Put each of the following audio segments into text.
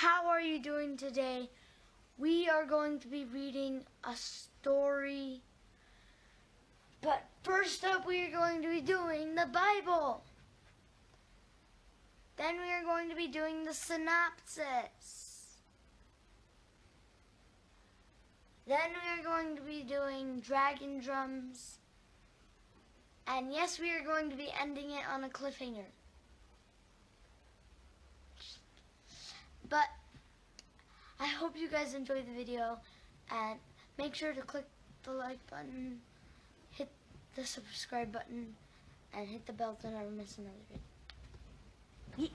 how are you doing today? We are going to be reading a story. But first up, we are going to be doing the Bible. Then we are going to be doing the synopsis. Then we are going to be doing dragon drums. And yes, we are going to be ending it on a cliffhanger. But I hope you guys enjoyed the video, and make sure to click the like button, hit the subscribe button, and hit the bell to never miss another video.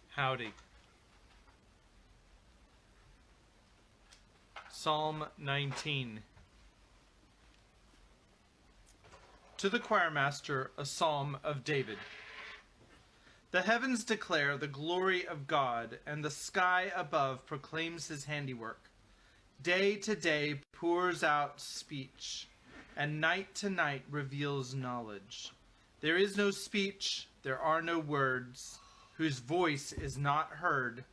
Howdy. Psalm 19. To the choirmaster, a psalm of David. The heavens declare the glory of God, and the sky above proclaims his handiwork. Day to day pours out speech, and night to night reveals knowledge. There is no speech, there are no words, whose voice is not heard.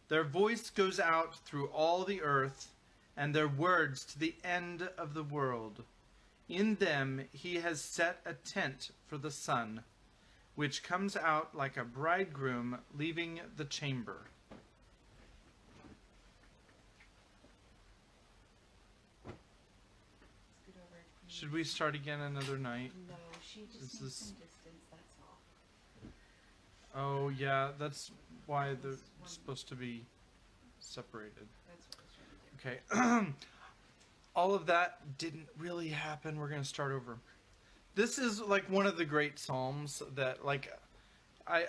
Their voice goes out through all the earth, and their words to the end of the world. In them he has set a tent for the sun, which comes out like a bridegroom leaving the chamber. Should we start again another night? No, she just needs some distance, that's all. Oh yeah, that's why they're supposed to be separated. That's what I was trying to do. Okay. All of that didn't really happen. We're going to start over. This is like one of the great psalms that like I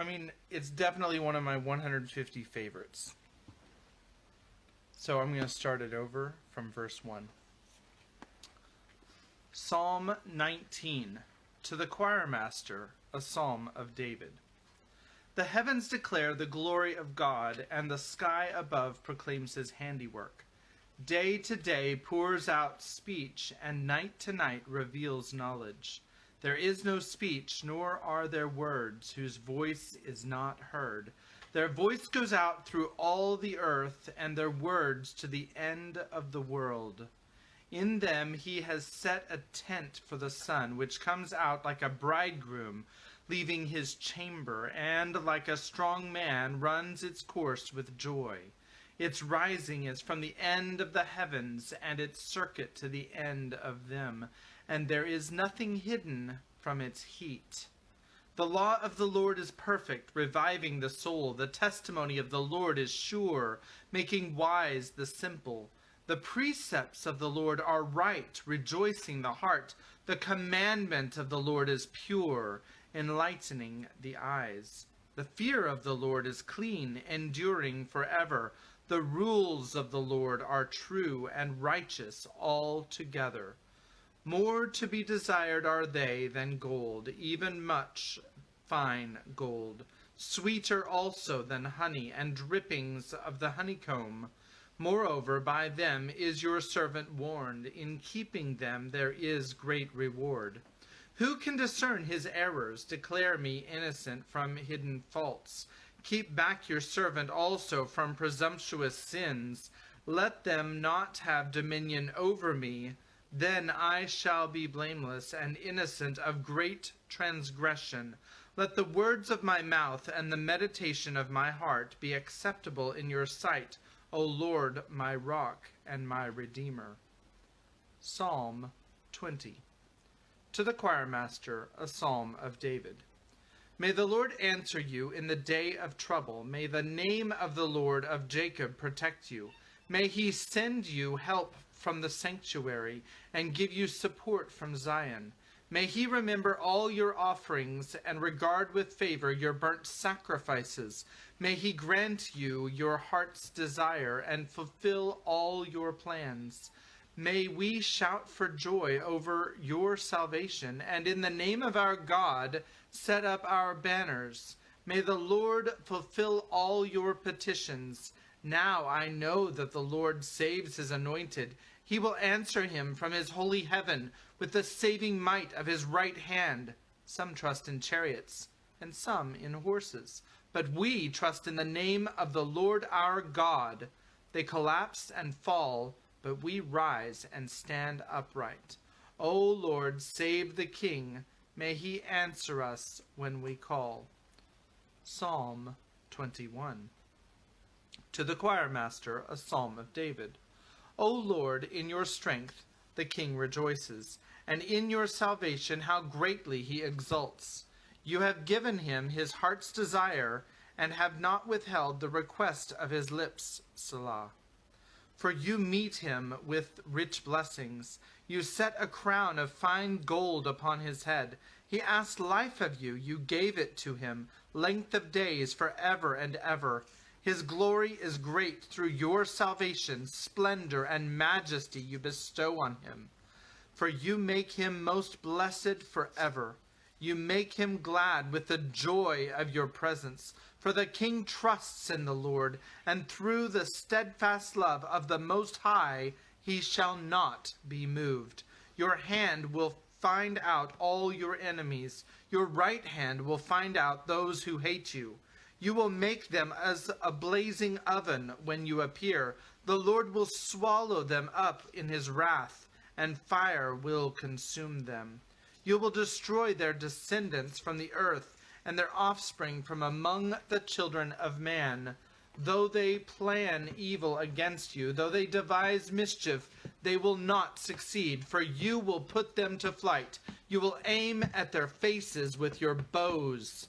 mean, it's definitely one of my 150 favorites. So I'm going to start it over from verse 1. Psalm 19. To the choirmaster, a psalm of David. The heavens declare the glory of God, and the sky above proclaims his handiwork. Day to day pours out speech, and night to night reveals knowledge. There is no speech, nor are there words, whose voice is not heard. Their voice goes out through all the earth, and their words to the end of the world. In them he has set a tent for the sun, which comes out like a bridegroom leaving his chamber, and like a strong man runs its course with joy. Its rising is from the end of the heavens, and its circuit to the end of them, and there is nothing hidden from its heat. The law of the Lord is perfect, reviving the soul. The testimony of the Lord is sure, making wise the simple. The precepts of the Lord are right, rejoicing the heart. The commandment of the Lord is pure, enlightening the eyes. The fear of the Lord is clean, enduring forever. The rules of the Lord are true and righteous altogether. More to be desired are they than gold, even much fine gold. Sweeter also than honey and drippings of the honeycomb. Moreover, by them is your servant warned. In keeping them there is great reward. Who can discern his errors? Declare me innocent from hidden faults. Keep back your servant also from presumptuous sins. Let them not have dominion over me. Then I shall be blameless and innocent of great transgression. Let the words of my mouth and the meditation of my heart be acceptable in your sight, O Lord, my rock and my redeemer. Psalm 20. To the choirmaster, a psalm of David. May the Lord answer you in the day of trouble. May the name of the Lord of Jacob protect you. May he send you help from the sanctuary and give you support from Zion. May he remember all your offerings and regard with favor your burnt sacrifices. May he grant you your heart's desire and fulfill all your plans. May we shout for joy over your salvation, and in the name of our God set up our banners. May the Lord fulfill all your petitions. Now I know that the Lord saves his anointed. He will answer him from his holy heaven with the saving might of his right hand. Some trust in chariots, and some in horses, but we trust in the name of the Lord our God. They collapse and fall, but we rise and stand upright. O Lord, save the King. May he answer us when we call. Psalm 21. To the choir master, a psalm of David. O Lord, in your strength the King rejoices, and in your salvation how greatly he exults. You have given him his heart's desire, and have not withheld the request of his lips. Selah. For you meet him with rich blessings. You set a crown of fine gold upon his head. He asked life of you. You gave it to him, length of days forever and ever. His glory is great through your salvation. Splendor and majesty you bestow on him. For you make him most blessed forever. You make him glad with the joy of your presence. For the King trusts in the Lord, and through the steadfast love of the Most High he shall not be moved. Your hand will find out all your enemies. Your right hand will find out those who hate you. You will make them as a blazing oven when you appear. The Lord will swallow them up in his wrath, and fire will consume them. You will destroy their descendants from the earth, and their offspring from among the children of man. Though they plan evil against you, though they devise mischief, they will not succeed, for you will put them to flight. You will aim at their faces with your bows.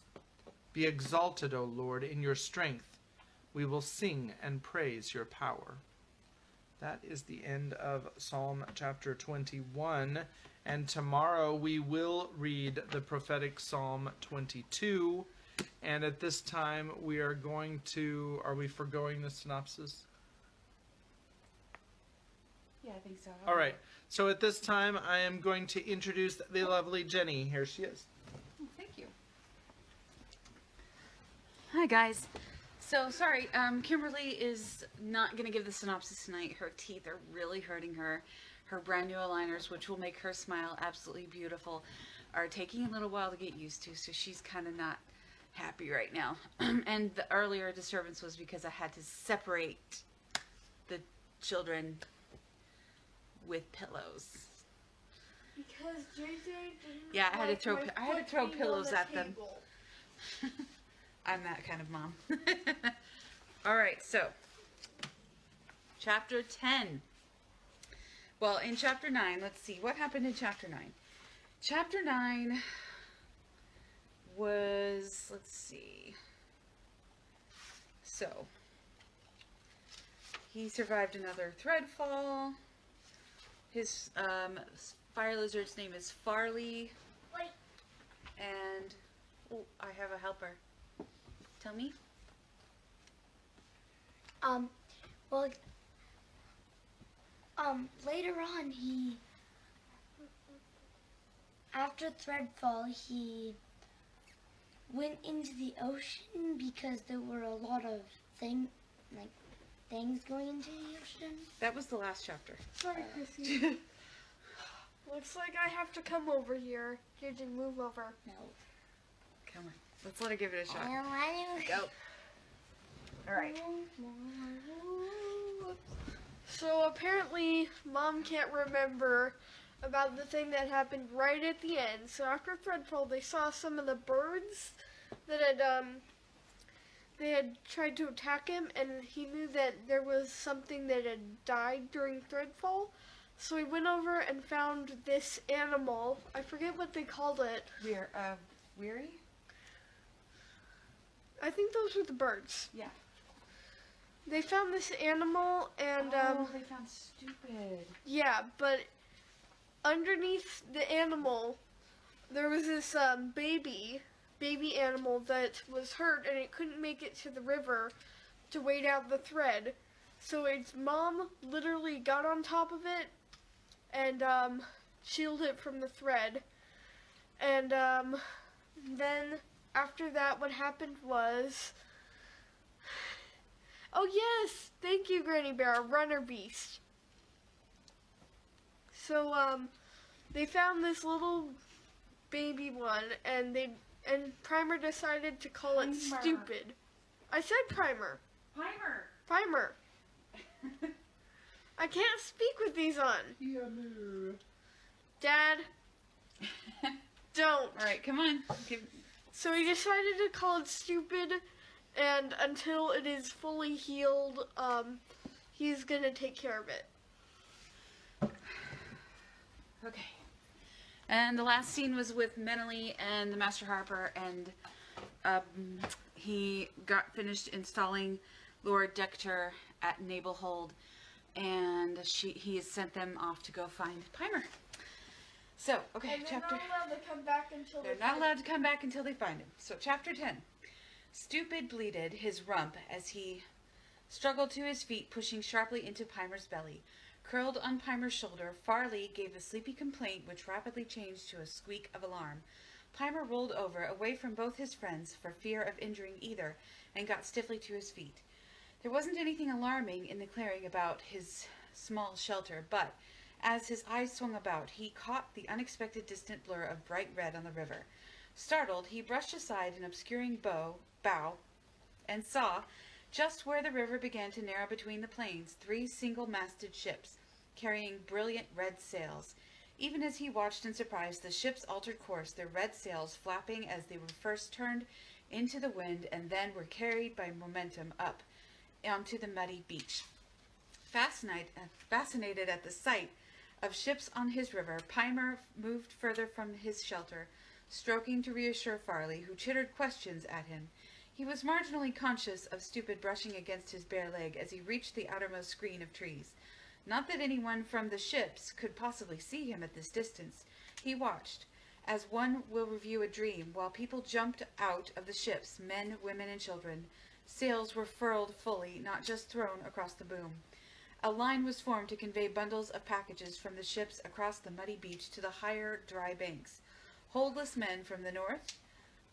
Be exalted, O Lord, in your strength. We will sing and praise your power. That is the end of Psalm chapter 21. And tomorrow we will read the prophetic Psalm 22. And at this time we are going to... Are we foregoing the synopsis? Yeah, I think so. All right. So at this time I am going to introduce the lovely Jenny. Here she is. Oh, thank you. Hi, guys. So, sorry, Kimberly is not going to give the synopsis tonight. Her teeth are really hurting her. Her brand new aligners, which will make her smile absolutely beautiful, are taking a little while to get used to, so she's kind of not happy right now. And the earlier disturbance was because I had to separate the children with pillows. Because JJ didn't. Yeah, I had to throw pillows at them. I'm that kind of mom. All right, so chapter 10. Well, in chapter 9, let's see what happened in chapter 9. Chapter 9 was, let's see. So he survived another thread fall. His fire lizard's name is Farley. Wait. And oh, I have a helper. Tell me. Well, later on, after Threadfall, he went into the ocean because there were a lot of things going into the ocean. That was the last chapter. Sorry, Chrissy. Looks like I have to come over here. JJ, move over. No. Come on. Let's let her give it a shot. I don't want to. Go. All right. So apparently, Mom can't remember about the thing that happened right at the end. So after Threadfall, they saw some of the birds that they had tried to attack him, and he knew that there was something that had died during Threadfall. So he went over and found this animal. I forget what they called it. Weary? I think those were the birds. Yeah. They found this animal, and they found stupid. yeah, but underneath the animal, there was this baby animal that was hurt, and it couldn't make it to the river to wait out the thread. So its mom literally got on top of it and shielded it from the thread. And then after that, what happened was... Oh yes! Thank you, Granny Bear, a runner beast. So they found this little baby one, and Primer decided to call it Primer. Stupid. I said Primer. Primer. I can't speak with these on. Yeah, no. Dad, don't. All right, come on. So he decided to call it Stupid, and until it is fully healed, he's gonna take care of it. Okay. And the last scene was with Menely and the Master Harper, and he got finished installing Lord Dector at Nablehold, and he has sent them off to go find Pimer. So, okay, And they're not allowed to come back until They're not allowed to come back until they find him. So, chapter 10. Stupid bleated his rump as he struggled to his feet, pushing sharply into Pimer's belly. Curled on Pimer's shoulder, Farley gave a sleepy complaint which rapidly changed to a squeak of alarm. Pimer rolled over, away from both his friends, for fear of injuring either, and got stiffly to his feet. There wasn't anything alarming in the clearing about his small shelter, but as his eyes swung about, he caught the unexpected distant blur of bright red on the river. Startled, he brushed aside an obscuring bow and saw, just where the river began to narrow between the plains, 3 single-masted ships, carrying brilliant red sails. Even as he watched in surprise, the ships altered course, their red sails flapping as they were first turned into the wind and then were carried by momentum up onto the muddy beach. Fascinated at the sight of ships on his river, Pimer moved further from his shelter, stroking to reassure Farley, who chittered questions at him. He was marginally conscious of Stupid brushing against his bare leg as he reached the outermost screen of trees. Not that anyone from the ships could possibly see him at this distance. He watched, as one will review a dream, while people jumped out of the ships, men, women, and children. Sails were furled fully, not just thrown across the boom. A line was formed to convey bundles of packages from the ships across the muddy beach to the higher, dry banks. Holdless men from the north?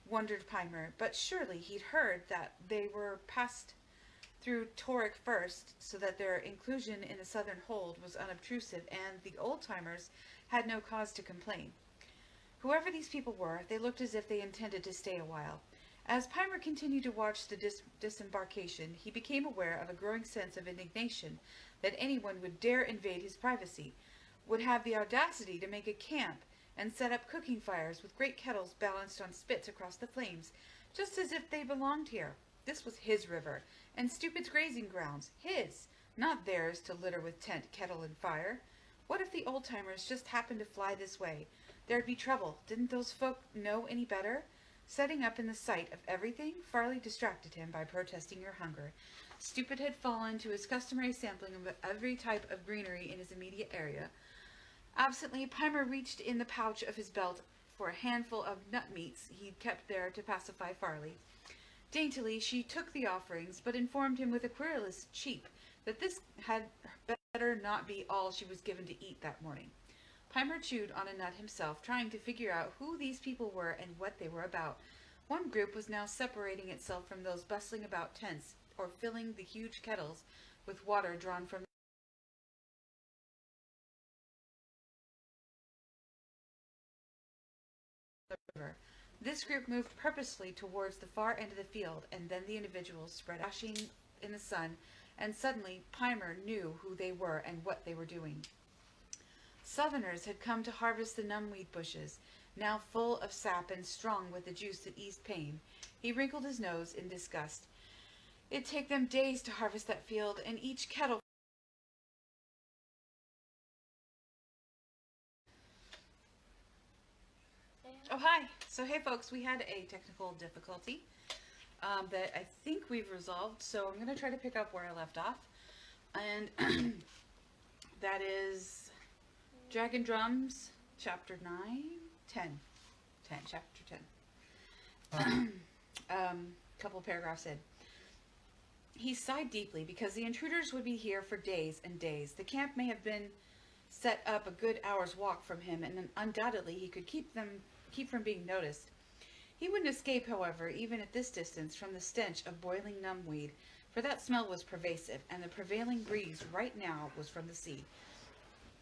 Wondered Pimer, but surely he'd heard that they were passed through Toric first, so that their inclusion in the southern hold was unobtrusive, and the old-timers had no cause to complain. Whoever these people were, they looked as if they intended to stay a while. As Pimer continued to watch the disembarkation, he became aware of a growing sense of indignation that anyone would dare invade his privacy, would have the audacity to make a camp and set up cooking fires with great kettles balanced on spits across the flames, just as if they belonged here. This was his river, and Stupid's grazing grounds, his, not theirs to litter with tent, kettle, and fire. What if the old-timers just happened to fly this way? There'd be trouble. Didn't those folk know any better? Setting up in the sight of everything, Farley distracted him by protesting her hunger. Stupid had fallen to his customary sampling of every type of greenery in his immediate area. Absently, Pimer reached in the pouch of his belt for a handful of nut meats he'd kept there to pacify Farley. Daintily, she took the offerings, but informed him with a querulous cheep that this had better not be all she was given to eat that morning. Pimer chewed on a nut himself, trying to figure out who these people were and what they were about. One group was now separating itself from those bustling about tents, or filling the huge kettles with water drawn from the river. This group moved purposefully towards the far end of the field, and then the individuals spread flashing in the sun, and suddenly Pimer knew who they were and what they were doing. Southerners had come to harvest the numbweed bushes, now full of sap and strong with the juice that eased pain. He wrinkled his nose in disgust. It'd take them days to harvest that field, and each kettle. Oh, hi. So, hey, folks, we had a technical difficulty that I think we've resolved, so I'm going to try to pick up where I left off. And that is Dragon Drums, chapter 9, 10. Chapter 10. Couple paragraphs in. He sighed deeply because the intruders would be here for days and days. The camp may have been set up a good hour's walk from him, and undoubtedly he could keep from being noticed. He wouldn't escape, however, even at this distance, from the stench of boiling numbweed, for that smell was pervasive, and the prevailing breeze right now was from the sea.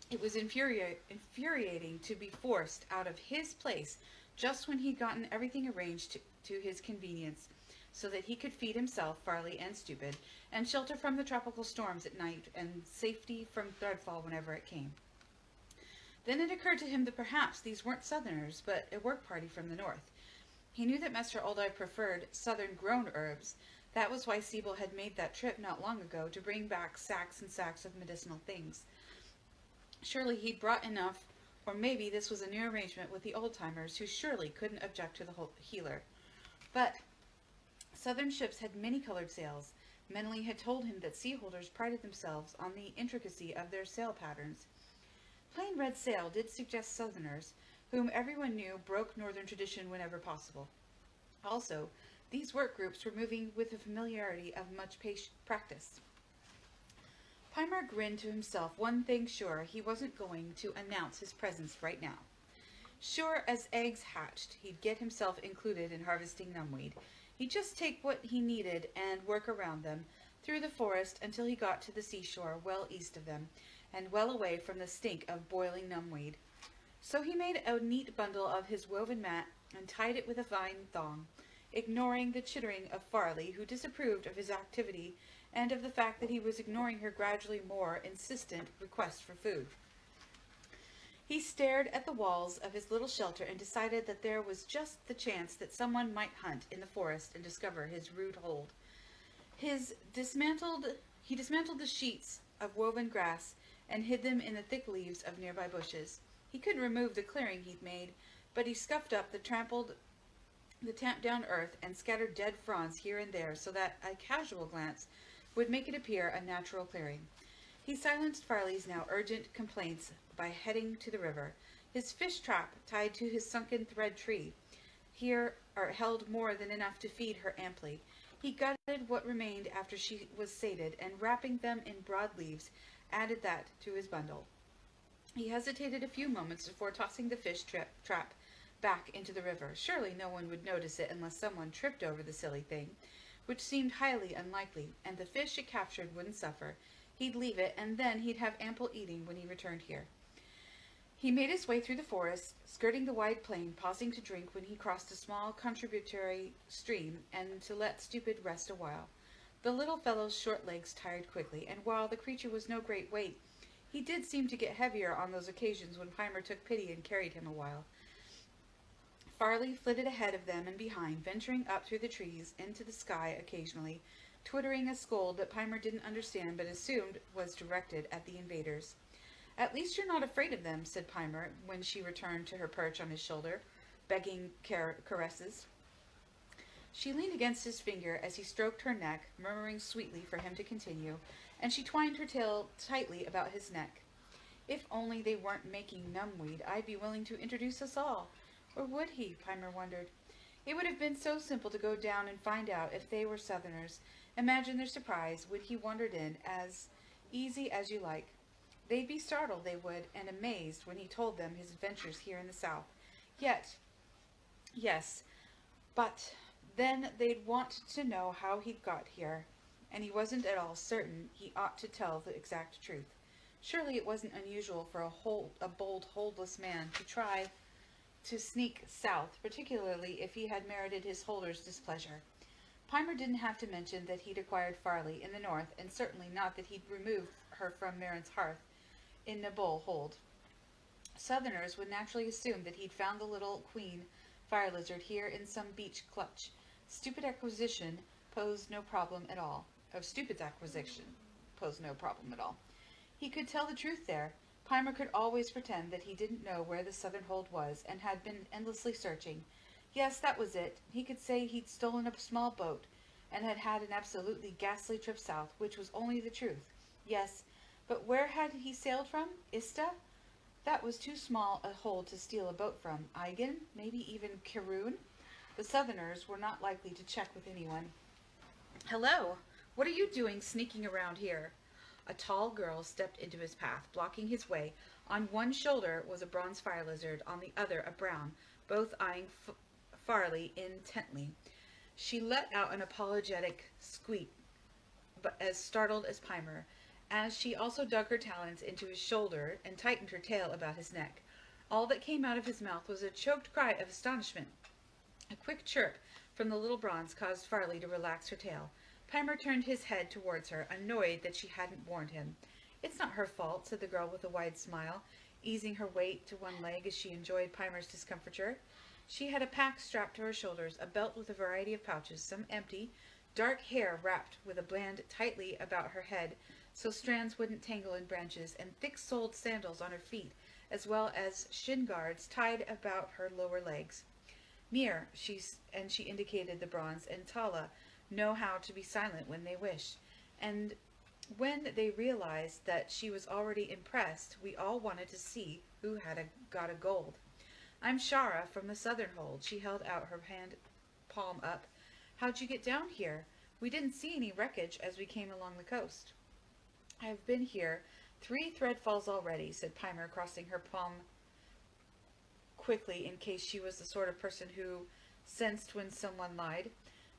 It was infuriating to be forced out of his place just when he'd gotten everything arranged to his convenience, so that he could feed himself, Farley, and Stupid, and shelter from the tropical storms at night, and safety from Threadfall whenever it came. Then it occurred to him that perhaps these weren't Southerners, but a work party from the north. He knew that Master Aldi preferred Southern-grown herbs. That was why Sibyl had made that trip not long ago to bring back sacks and sacks of medicinal things. Surely he'd brought enough, or maybe this was a new arrangement with the old-timers, who surely couldn't object to the whole healer. But Southern ships had many-colored sails. Menely had told him that seaholders prided themselves on the intricacy of their sail patterns. Plain red sail did suggest Southerners, whom everyone knew broke Northern tradition whenever possible. Also, these work groups were moving with the familiarity of much practice. Pimer grinned to himself, one thing sure, he wasn't going to announce his presence right now. Sure as eggs hatched, he'd get himself included in harvesting numbweed. He'd just take what he needed and work around them, through the forest until he got to the seashore well east of them, and well away from the stink of boiling numbweed. So he made a neat bundle of his woven mat and tied it with a vine thong, ignoring the chittering of Farley, who disapproved of his activity and of the fact that he was ignoring her gradually more insistent request for food. He stared at the walls of his little shelter and decided that there was just the chance that someone might hunt in the forest and discover his rude hold. He dismantled the sheets of woven grass and hid them in the thick leaves of nearby bushes. He couldn't remove the clearing he'd made, but he scuffed up the tamped-down earth and scattered dead fronds here and there so that a casual glance would make it appear a natural clearing. He silenced Farley's now urgent complaints by heading to the river. His fish trap, tied to his sunken thread tree, here held more than enough to feed her amply. He gutted what remained after she was sated, and wrapping them in broad leaves, added that to his bundle. He hesitated a few moments before tossing the fish trap back into the river. Surely no one would notice it unless someone tripped over the silly thing, which seemed highly unlikely, and the fish it captured wouldn't suffer. He'd leave it, and then he'd have ample eating when he returned here. He made his way through the forest, skirting the wide plain, pausing to drink when he crossed a small contributory stream and to let Stupid rest a while. The little fellow's short legs tired quickly, and while the creature was no great weight, he did seem to get heavier on those occasions when Pimer took pity and carried him a while. Farley flitted ahead of them and behind, venturing up through the trees into the sky occasionally, twittering a scold that Pimer didn't understand but assumed was directed at the invaders. "At least you're not afraid of them," said Pimer, when she returned to her perch on his shoulder, begging caresses. She leaned against his finger as he stroked her neck, murmuring sweetly for him to continue, and she twined her tail tightly about his neck. "If only they weren't making numbweed, I'd be willing to introduce us all. Or would he?" Pimer wondered. It would have been so simple to go down and find out if they were Southerners. Imagine their surprise when he wandered in, as easy as you like. They'd be startled, they would, and amazed when he told them his adventures here in the South. But then they'd want to know how he'd got here, and he wasn't at all certain he ought to tell the exact truth. Surely it wasn't unusual for a bold, holdless man to try to sneak south, particularly if he had merited his holder's displeasure. Pimer didn't have to mention that he'd acquired Farley in the north, and certainly not that he'd removed her from Marin's hearth in Nabol hold. Southerners would naturally assume that he'd found the little queen fire lizard here in some beach clutch. Stupid's acquisition posed no problem at all. He could tell the truth there. Pimer could always pretend that he didn't know where the southern hold was, and had been endlessly searching. Yes, that was it. He could say he'd stolen a small boat, and had had an absolutely ghastly trip south, which was only the truth. Yes, but where had he sailed from? Ista? That was too small a hold to steal a boat from. Aigen? Maybe even Karoon? The Southerners were not likely to check with anyone. "Hello! What are you doing sneaking around here?" A tall girl stepped into his path, blocking his way. On one shoulder was a bronze fire lizard, on the other a brown, both eyeing Farley intently. She let out an apologetic squeak, but as startled as Pimer, as she also dug her talons into his shoulder and tightened her tail about his neck. All that came out of his mouth was a choked cry of astonishment. A quick chirp from the little bronze caused Farley to relax her tail. Pimer turned his head towards her, annoyed that she hadn't warned him. "It's not her fault," said the girl with a wide smile, easing her weight to one leg as she enjoyed Pimer's discomfiture. She had a pack strapped to her shoulders, a belt with a variety of pouches, some empty, dark hair wrapped with a band tightly about her head so strands wouldn't tangle in branches, and thick-soled sandals on her feet, as well as shin guards tied about her lower legs. Mir, she indicated the bronze, and Tala know how to be silent when they wish. And when they realized that she was already impressed, we all wanted to see who had got a gold. "I'm Shara from the Southern Hold." She held out her hand, palm up. "How'd you get down here? We didn't see any wreckage as we came along the coast." "I've been here 3 threadfalls already," said Pimer, crossing her palm quickly in case she was the sort of person who sensed when someone lied,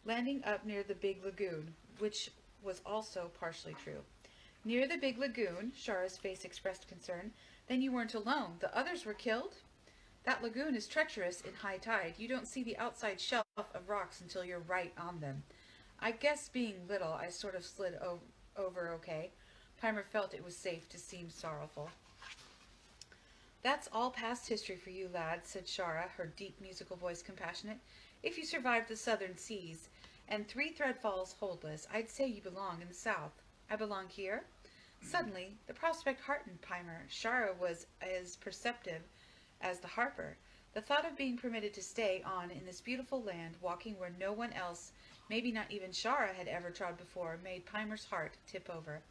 landing up near the big lagoon, which was also partially true. "Near the big lagoon?" Shara's face expressed concern. "Then you weren't alone. The others were killed?" "That lagoon is treacherous in high tide. You don't see the outside shelf of rocks until you're right on them. I guess being little, I sort of slid over okay." Pimer felt it was safe to seem sorrowful. "That's all past history for you, lad," said Shara, her deep musical voice compassionate. "If you survived the southern seas and 3 threadfalls holdless, I'd say you belong in the south." "I belong here?" Suddenly, the prospect heartened Pimer. Shara was as perceptive as the harper. The thought of being permitted to stay on in this beautiful land, walking where no one else, maybe not even Shara, had ever trod before, made Pimer's heart tip over.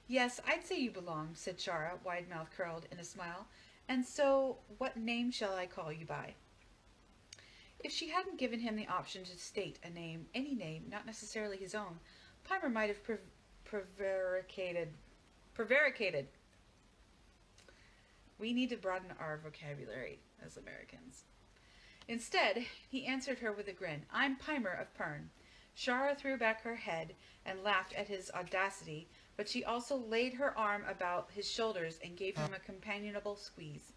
"Yes, I'd say you belong," said Shara, wide mouth curled in a smile. "And so, what name shall I call you by?" If she hadn't given him the option to state a name, any name, not necessarily his own, Pimer might have prevaricated. We need to broaden our vocabulary as Americans. Instead, he answered her with a grin. "I'm Pimer of Pern." Shara threw back her head and laughed at his audacity, but she also laid her arm about his shoulders and gave him a companionable squeeze.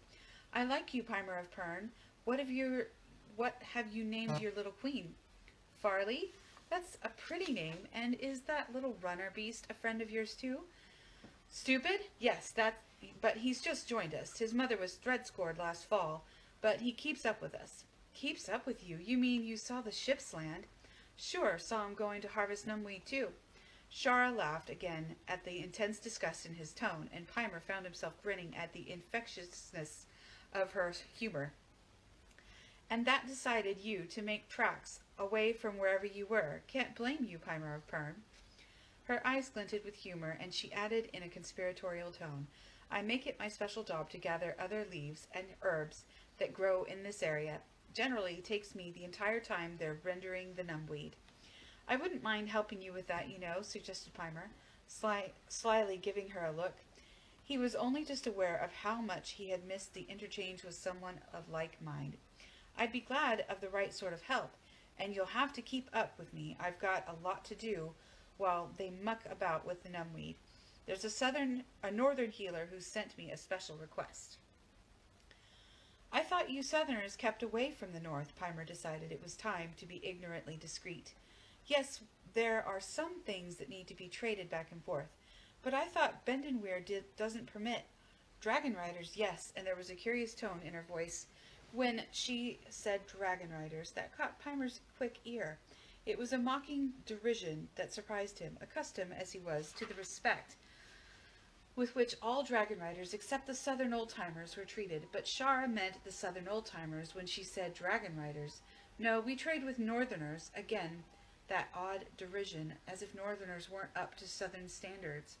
"I like you, Pimer of Pern. What have you named your little queen?" "Farley? That's a pretty name. And is that little runner beast a friend of yours too?" "Stupid? Yes, but he's just joined us. His mother was thread-scored last fall, but he keeps up with us." "Keeps up with you? You mean you saw the ships land?" "Sure, saw him going to harvest numbweed too." Shara laughed again at the intense disgust in his tone, and Pimer found himself grinning at the infectiousness of her humor. "And that decided you to make tracks away from wherever you were. Can't blame you, Pimer of Pern." Her eyes glinted with humor, and she added in a conspiratorial tone, "I make it my special job to gather other leaves and herbs that grow in this area. Generally, it takes me the entire time they're rendering the numbweed." "I wouldn't mind helping you with that, you know," suggested Pimer, slyly giving her a look. He was only just aware of how much he had missed the interchange with someone of like mind. "I'd be glad of the right sort of help, and you'll have to keep up with me. I've got a lot to do while they muck about with the numbweed. There's a northern healer who sent me a special request." "I thought you southerners kept away from the north." Pimer decided it was time to be ignorantly discreet. "Yes, there are some things that need to be traded back and forth, but I thought Bendenweir doesn't permit." "Dragon riders, yes," and there was a curious tone in her voice when she said dragon riders that caught Pimer's quick ear. It was a mocking derision that surprised him, accustomed as he was to the respect with which all dragon riders except the southern old-timers were treated. But Shara meant the southern old-timers when she said dragon riders. "No, we trade with northerners." Again, that odd derision, as if northerners weren't up to southern standards.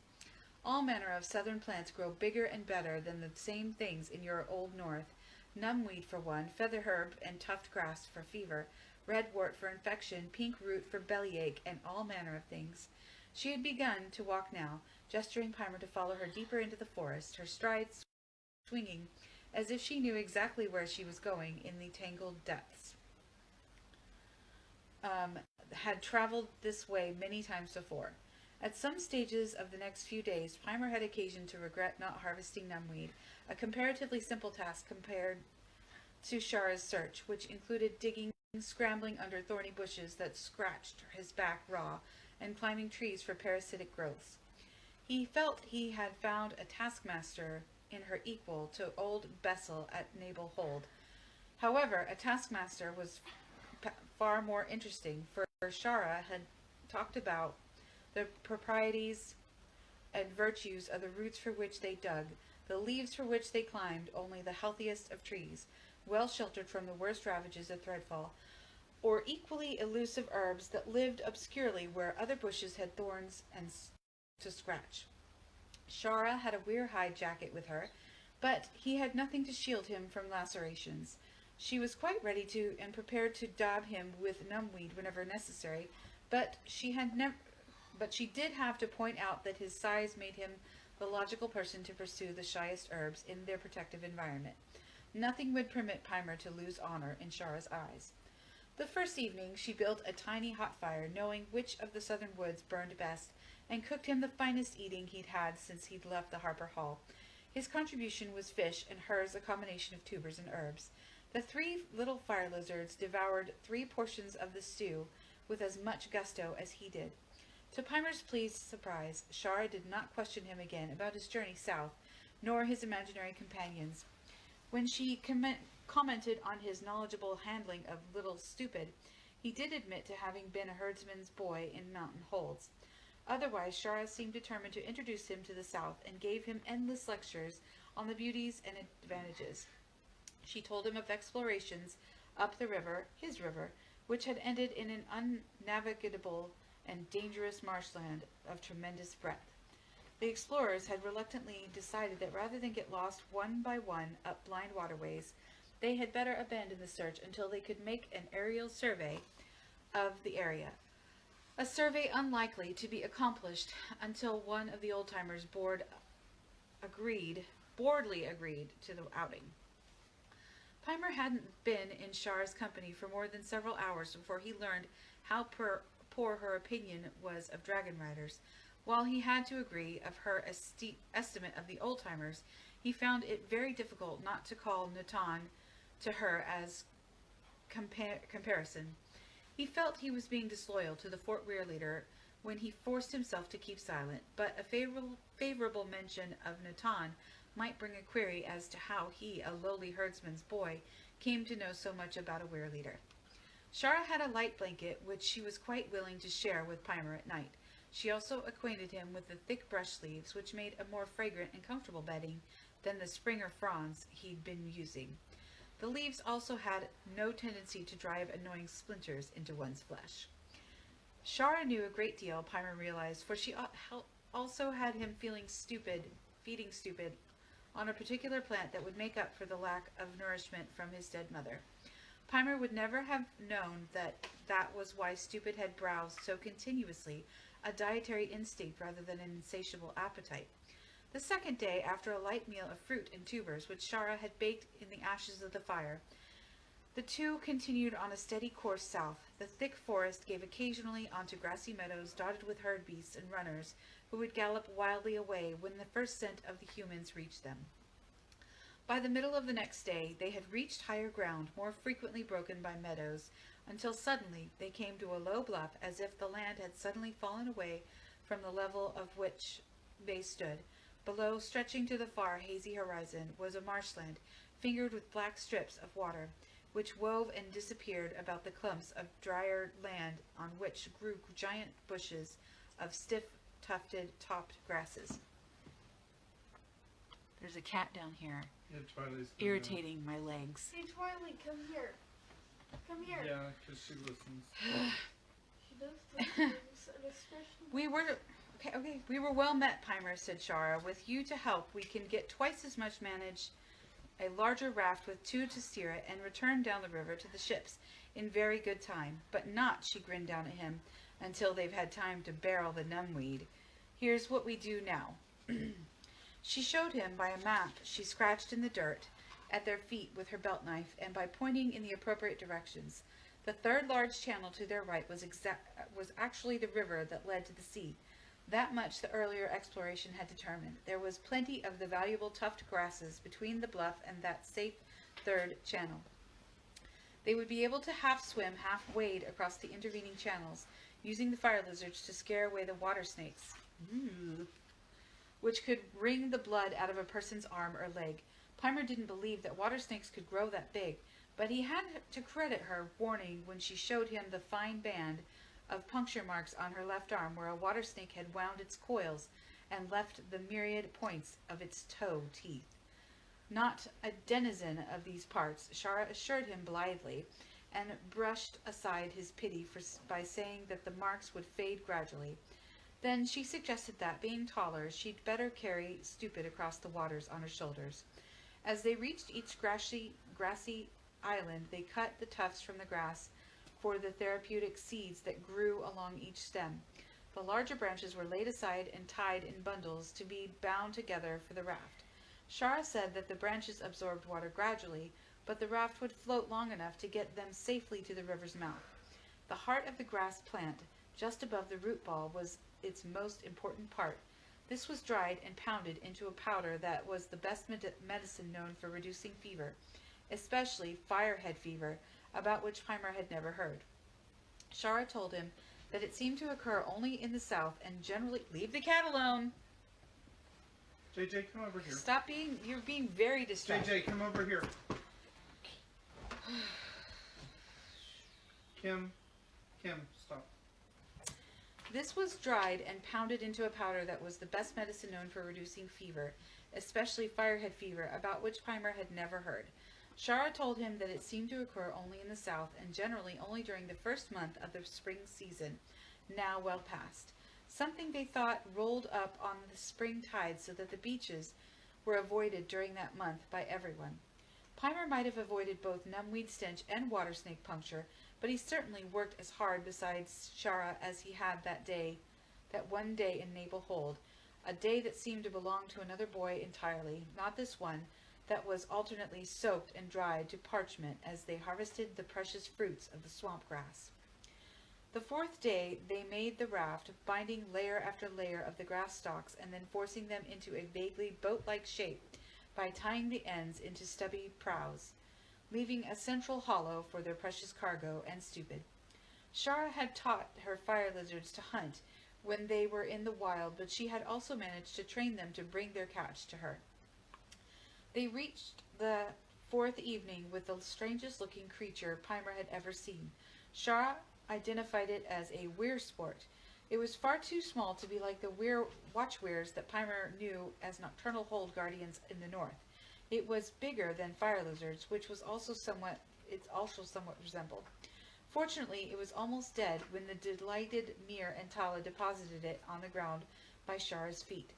"All manner of southern plants grow bigger and better than the same things in your old north. Numbweed for one, feather herb and tuft grass for fever, red wort for infection, pink root for bellyache, and all manner of things." She had begun to walk now, gesturing Pimer to follow her deeper into the forest, her strides swinging as if she knew exactly where she was going in the tangled depths. Had traveled this way many times before. At some stages of the next few days, Pimer had occasion to regret not harvesting numbweed, a comparatively simple task compared to Shara's search, which included digging, scrambling under thorny bushes that scratched his back raw, and climbing trees for parasitic growths. He felt he had found a taskmaster in her equal to old Bessel at Nabel Hold. However, a taskmaster was far more interesting, for Shara had talked about the proprieties and virtues of the roots for which they dug, the leaves for which they climbed, only the healthiest of trees, well sheltered from the worst ravages of threadfall, or equally elusive herbs that lived obscurely where other bushes had thorns and to scratch. Shara had a weir-hide jacket with her, but he had nothing to shield him from lacerations. She was quite ready to and prepared to dab him with numbweed whenever necessary, but she did have to point out that his size made him the logical person to pursue the shyest herbs in their protective environment. Nothing would permit Pimer to lose honor in Shara's eyes. The first evening she built a tiny hot fire, knowing which of the southern woods burned best, and cooked him the finest eating he'd had since he'd left the Harper Hall. His contribution was fish, and hers a combination of tubers and herbs. The 3 little fire lizards devoured 3 portions of the stew with as much gusto as he did. To Pimer's pleased surprise, Shara did not question him again about his journey south, nor his imaginary companions. When she commented on his knowledgeable handling of Little Stupid, he did admit to having been a herdsman's boy in mountain holds. Otherwise, Shara seemed determined to introduce him to the south, and gave him endless lectures on the beauties and advantages. She told him of explorations up the river, his river, which had ended in an unnavigable and dangerous marshland of tremendous breadth. The explorers had reluctantly decided that rather than get lost one by one up blind waterways, they had better abandon the search until they could make an aerial survey of the area. A survey unlikely to be accomplished until one of the old-timers boldly agreed to the outing. Pimer hadn't been in Shara's company for more than several hours before he learned how poor her opinion was of dragon riders. While he had to agree of her estimate of the old-timers, he found it very difficult not to call Natan to her as comparison. He felt he was being disloyal to the Fort Weir leader when he forced himself to keep silent, but a favorable mention of Natan might bring a query as to how he, a lowly herdsman's boy, came to know so much about a Weir leader. Shara had a light blanket which she was quite willing to share with Pimer at night. She also acquainted him with the thick brush leaves, which made a more fragrant and comfortable bedding than the Springer fronds he'd been using. The leaves also had no tendency to drive annoying splinters into one's flesh. Shara knew a great deal, Pimer realized, for she also had him feeding stupid, on a particular plant that would make up for the lack of nourishment from his dead mother. Pimer would never have known that was why Stupid had browsed so continuously, a dietary instinct rather than an insatiable appetite. The second day, after a light meal of fruit and tubers, which Shara had baked in the ashes of the fire, the two continued on a steady course south. The thick forest gave occasionally onto grassy meadows dotted with herd beasts and runners who would gallop wildly away when the first scent of the humans reached them. By the middle of the next day, they had reached higher ground, more frequently broken by meadows, until suddenly they came to a low bluff, as if the land had suddenly fallen away from the level of which they stood. Below, stretching to the far, hazy horizon, was a marshland, fingered with black strips of water, which wove and disappeared about the clumps of drier land on which grew giant bushes of stiff, tufted, topped grasses. There's a cat down here, Yeah, Twiligh's irritating my legs. Hey, Twilight, come here. Come here. Yeah, because she listens. She does those things, and especially... We were well met, Pimer, said Shara. With you to help, we can get twice as much manage a larger raft with 2 to steer it, and return down the river to the ships in very good time. But not, she grinned down at him, until they've had time to barrel the numbweed. Here's what we do now. She showed him by a map she scratched in the dirt at their feet with her belt knife, and by pointing in the appropriate directions. The third large channel to their right was actually the river that led to the sea. That much the earlier exploration had determined. There was plenty of the valuable tufted grasses between the bluff and that safe third channel. They would be able to half swim, half wade across the intervening channels, using the fire lizards to scare away the water snakes, which could wring the blood out of a person's arm or leg. Pimer didn't believe that water snakes could grow that big, but he had to credit her warning when she showed him the fine band of puncture marks on her left arm where a water snake had wound its coils and left the myriad points of its toe teeth. Not a denizen of these parts, Shara assured him blithely, and brushed aside his pity by saying that the marks would fade gradually. Then she suggested that, being taller, she'd better carry Stupid across the waters on her shoulders. As they reached each grassy island, they cut the tufts from the grass for the therapeutic seeds that grew along each stem. The larger branches were laid aside and tied in bundles to be bound together for the raft. Shara said that the branches absorbed water gradually, but the raft would float long enough to get them safely to the river's mouth. The heart of the grass plant, just above the root ball, was its most important part. This was dried and pounded into a powder that was the best medicine known for reducing fever, especially firehead fever, about which Pimer had never heard. Shara told him that it seemed to occur only in the south and generally... Leave the cat alone! JJ, come over here. Stop being... You're being very distracted. JJ, come over here. Kim, stop. This was dried and pounded into a powder that was the best medicine known for reducing fever, especially firehead fever, about which Pimer had never heard. Shara told him that it seemed to occur only in the south and generally only during the first month of the spring season, now well past. Something they thought rolled up on the spring tide so that the beaches were avoided during that month by everyone. Pimer might have avoided both numbweed stench and water snake puncture, but he certainly worked as hard besides Shara as he had that one day in Naval Hold, a day that seemed to belong to another boy entirely, not this one, that was alternately soaked and dried to parchment as they harvested the precious fruits of the swamp grass. The fourth day they made the raft, binding layer after layer of the grass stalks and then forcing them into a vaguely boat-like shape by tying the ends into stubby prows, leaving a central hollow for their precious cargo and Stupid. Shara had taught her fire lizards to hunt when they were in the wild, but she had also managed to train them to bring their catch to her. They reached the fourth evening with the strangest-looking creature Pimer had ever seen. Shara identified it as a weirsport. It was far too small to be like the watch weirs that Pimer knew as nocturnal hold guardians in the north. It was bigger than fire lizards, which was also somewhat resembled. Fortunately, it was almost dead when the delighted Mir and Tala deposited it on the ground by Shara's feet.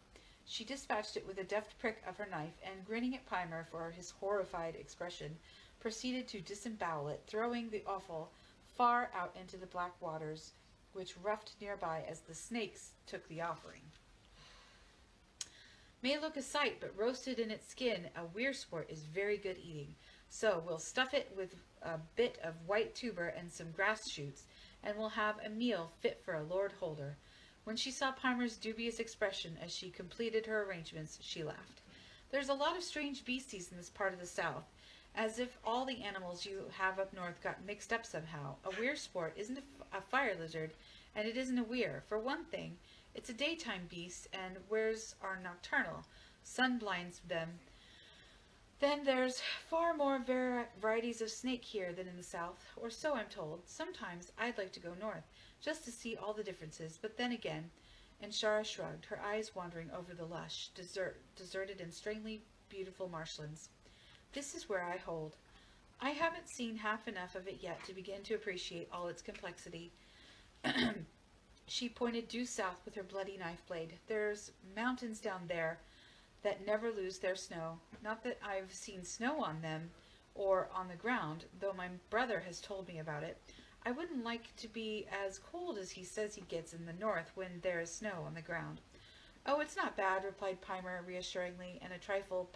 She dispatched it with a deft prick of her knife, and grinning at Pimer for his horrified expression, proceeded to disembowel it, throwing the offal far out into the black waters, which roughed nearby as the snakes took the offering. May look a sight, but roasted in its skin, a weirsport is very good eating. So we'll stuff it with a bit of white tuber and some grass shoots, and we'll have a meal fit for a lord holder. When she saw Pimer's dubious expression as she completed her arrangements, she laughed. There's a lot of strange beasties in this part of the south, as if all the animals you have up north got mixed up somehow. A weirsport isn't a fire lizard, and it isn't a weir. For one thing, it's a daytime beast, and weirs are nocturnal. Sun blinds them. Then there's far more varieties of snake here than in the south, or so I'm told. Sometimes I'd like to go north, just to see all the differences, but then again, and Shara shrugged, her eyes wandering over the lush, deserted and strangely beautiful marshlands. This is where I hold. I haven't seen half enough of it yet to begin to appreciate all its complexity. She pointed due south with her bloody knife blade. There's mountains down there that never lose their snow. Not that I've seen snow on them or on the ground, though my brother has told me about it. I wouldn't like to be as cold as he says he gets in the north when there is snow on the ground. Oh, it's not bad, replied Pimer reassuringly, and a trifle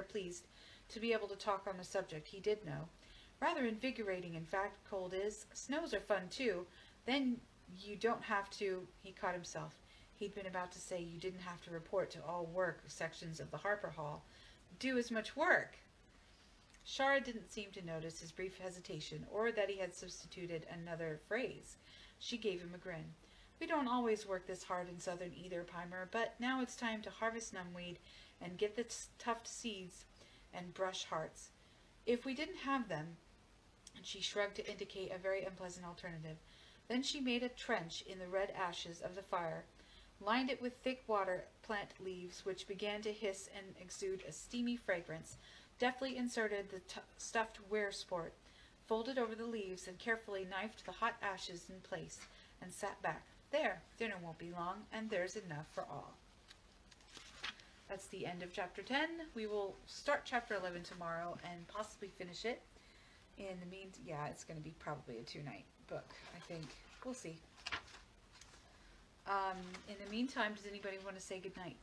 pleased to be able to talk on the subject he did know. Rather invigorating, in fact, cold is. Snows are fun, too. Then you don't have to... He caught himself. He'd been about to say you didn't have to report to all work sections of the Harper Hall. Do as much work. Shara didn't seem to notice his brief hesitation or that he had substituted another phrase. She gave him a grin. We don't always work this hard in southern either, Pimer, but now it's time to harvest numbweed and get the tuft seeds and brush hearts. If we didn't have them, and she shrugged to indicate a very unpleasant alternative, then she made a trench in the red ashes of the fire, lined it with thick water plant leaves which began to hiss and exude a steamy fragrance, deftly inserted the stuffed were-sport, folded over the leaves, and carefully knifed the hot ashes in place, and sat back. There, dinner won't be long, and there's enough for all. That's the end of chapter 10. We will start chapter 11 tomorrow and possibly finish it. In the meantime, yeah, it's going to be probably a 2-night book, I think. We'll see. In the meantime, does anybody want to say goodnight?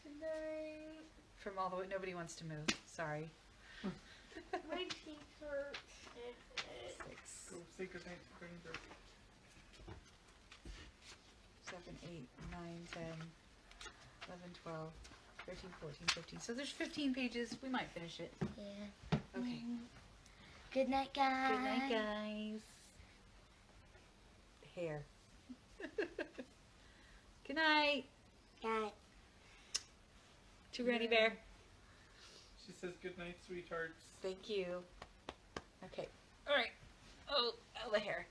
Good night. From all the way, nobody wants to move. Sorry. My teeth hurt. 6, Go say goodnight to Granger. 7, 8, 9, 10, 11, 12, 13, 14, 15. So there's 15 pages. We might finish it. Yeah. Okay. Good night, guys. Good night, guys. Hair. Good night. Night. To Granny Bear. She says goodnight, sweethearts. Thank you. Okay. All right. Oh, the hair.